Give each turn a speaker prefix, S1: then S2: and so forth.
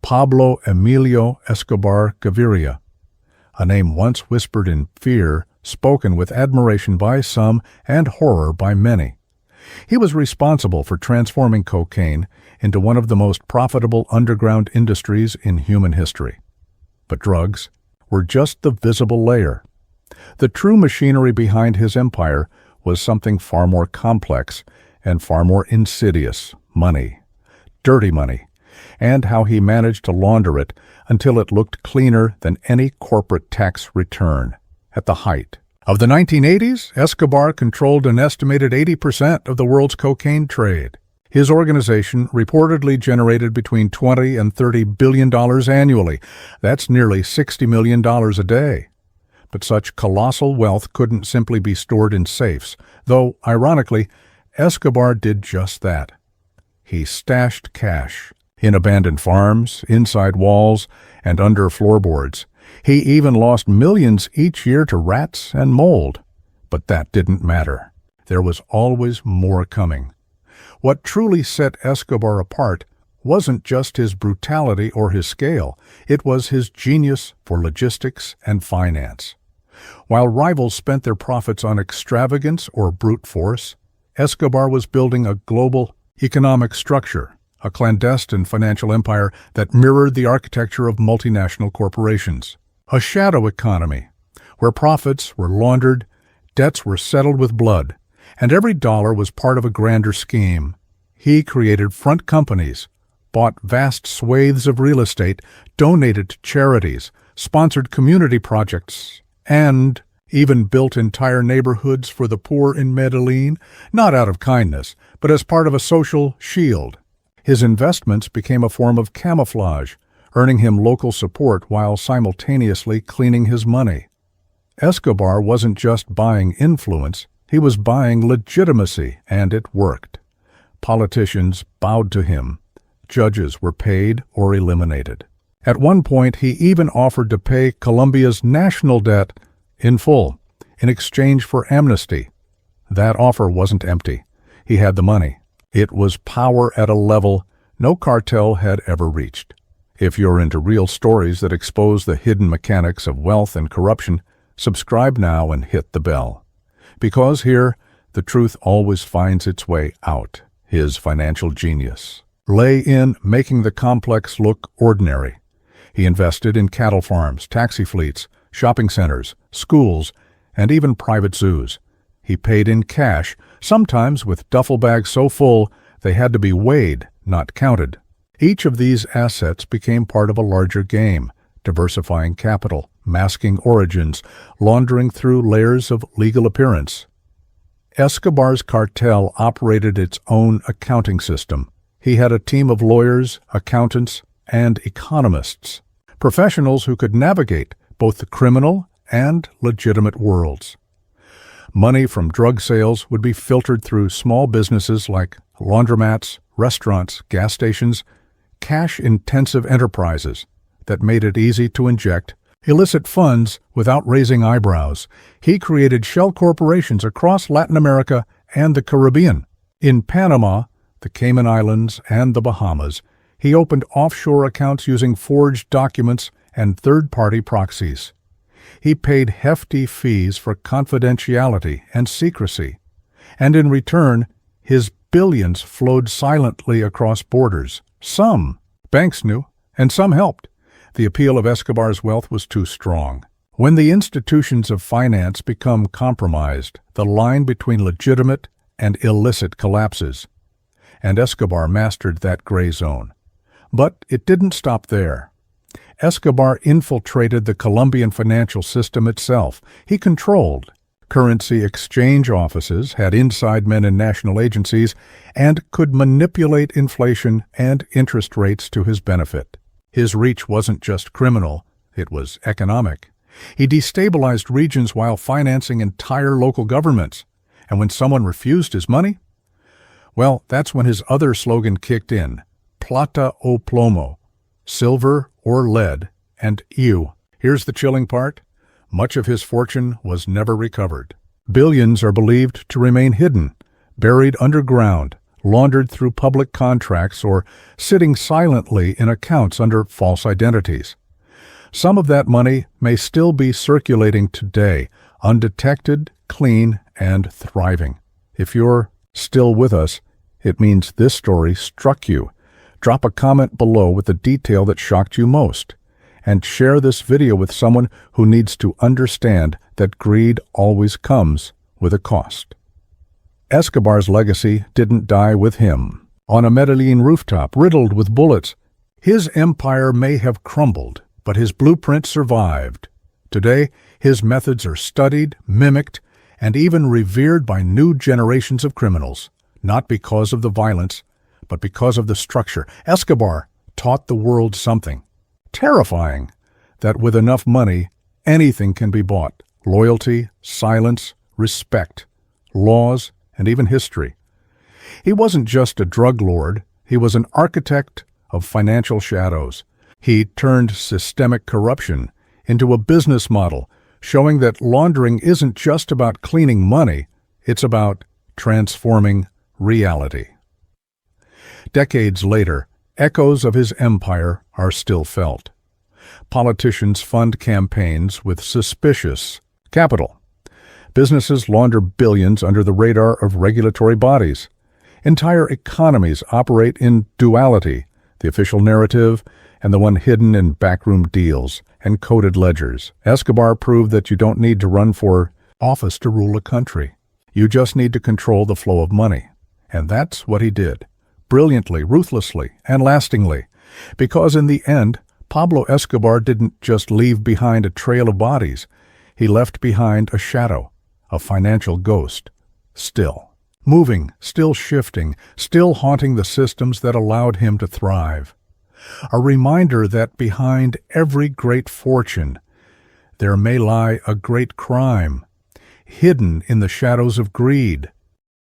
S1: Pablo Emilio Escobar Gaviria, a name once whispered in fear, spoken with admiration by some and horror by many. He was responsible for transforming cocaine into one of the most profitable underground industries in human history. But drugs were just the visible layer. The true machinery behind his empire was something far more complex and far more insidious: money, dirty money, and how he managed to launder it until it looked cleaner than any corporate tax return. At the height of the 1980s, Escobar controlled an estimated 80% of the world's cocaine trade. His organization reportedly generated between $20 and $30 billion annually. That's nearly $60 million a day. But such colossal wealth couldn't simply be stored in safes, though, ironically, Escobar did just that. He stashed cash in abandoned farms, inside walls, and under floorboards. He even lost millions each year to rats and mold. But that didn't matter. There was always more coming. What truly set Escobar apart wasn't just his brutality or his scale, it was his genius for logistics and finance. While rivals spent their profits on extravagance or brute force, Escobar was building a global economic structure, a clandestine financial empire that mirrored the architecture of multinational corporations. A shadow economy, where profits were laundered, debts were settled with blood, and every dollar was part of a grander scheme. He created front companies, bought vast swathes of real estate, donated to charities, sponsored community projects, and even built entire neighborhoods for the poor in Medellín, not out of kindness, but as part of a social shield. His investments became a form of camouflage, earning him local support while simultaneously cleaning his money. Escobar wasn't just buying influence, he was buying legitimacy, and it worked. Politicians bowed to him. Judges were paid or eliminated. At one point, he even offered to pay Colombia's national debt in full, in exchange for amnesty. That offer wasn't empty. He had the money. It was power at a level no cartel had ever reached. If you're into real stories that expose the hidden mechanics of wealth and corruption, subscribe now and hit the bell. Because here, the truth always finds its way out. His financial genius lay in making the complex look ordinary. He invested in cattle farms, taxi fleets, shopping centers, schools, and even private zoos. He paid in cash, sometimes with duffel bags so full they had to be weighed, not counted. Each of these assets became part of a larger game, diversifying capital, masking origins, laundering through layers of legal appearance. Escobar's cartel operated its own accounting system. He had a team of lawyers, accountants, and economists, professionals who could navigate both the criminal and legitimate worlds. Money from drug sales would be filtered through small businesses like laundromats, restaurants, gas stations, cash-intensive enterprises that made it easy to inject illicit funds without raising eyebrows. He created shell corporations across Latin America and the Caribbean. In Panama, the Cayman Islands, and the Bahamas, he opened offshore accounts using forged documents and third-party proxies. He paid hefty fees for confidentiality and secrecy, and in return, his billions flowed silently across borders. Some banks knew, and some helped. The appeal of Escobar's wealth was too strong. When the institutions of finance become compromised, the line between legitimate and illicit collapses, and Escobar mastered that gray zone. But it didn't stop there. Escobar infiltrated the Colombian financial system itself. He controlled currency exchange offices, had inside men in national agencies, and could manipulate inflation and interest rates to his benefit. His reach wasn't just criminal, it was economic. He destabilized regions while financing entire local governments. And when someone refused his money, well, that's when his other slogan kicked in: plata o plomo, silver or lead, and here's the chilling part: much of his fortune was never recovered. Billions are believed to remain hidden, buried underground, laundered through public contracts, or sitting silently in accounts under false identities. Some of that money may still be circulating today, undetected, clean, and thriving. If you're still with us, it means this story struck you. Drop a comment below with the detail that shocked you most, and share this video with someone who needs to understand that greed always comes with a cost. Escobar's legacy didn't die with him. On a Medellín rooftop riddled with bullets, his empire may have crumbled, but his blueprint survived. Today, his methods are studied, mimicked, and even revered by new generations of criminals, not because of the violence, but because of the structure. Escobar taught the world something terrifying, that with enough money, anything can be bought: loyalty, silence, respect, laws, and even history. He wasn't just a drug lord, he was an architect of financial shadows. He turned systemic corruption into a business model, showing that laundering isn't just about cleaning money, it's about transforming reality. Decades later, echoes of his empire are still felt. Politicians fund campaigns with suspicious capital. Businesses launder billions under the radar of regulatory bodies. Entire economies operate in duality, the official narrative and the one hidden in backroom deals and coded ledgers. Escobar proved that you don't need to run for office to rule a country. You just need to control the flow of money. And that's what he did, brilliantly, ruthlessly, and lastingly. Because in the end, Pablo Escobar didn't just leave behind a trail of bodies. He left behind a shadow, a financial ghost, still moving, still shifting, still haunting the systems that allowed him to thrive. A reminder that behind every great fortune, there may lie a great crime, hidden in the shadows of greed,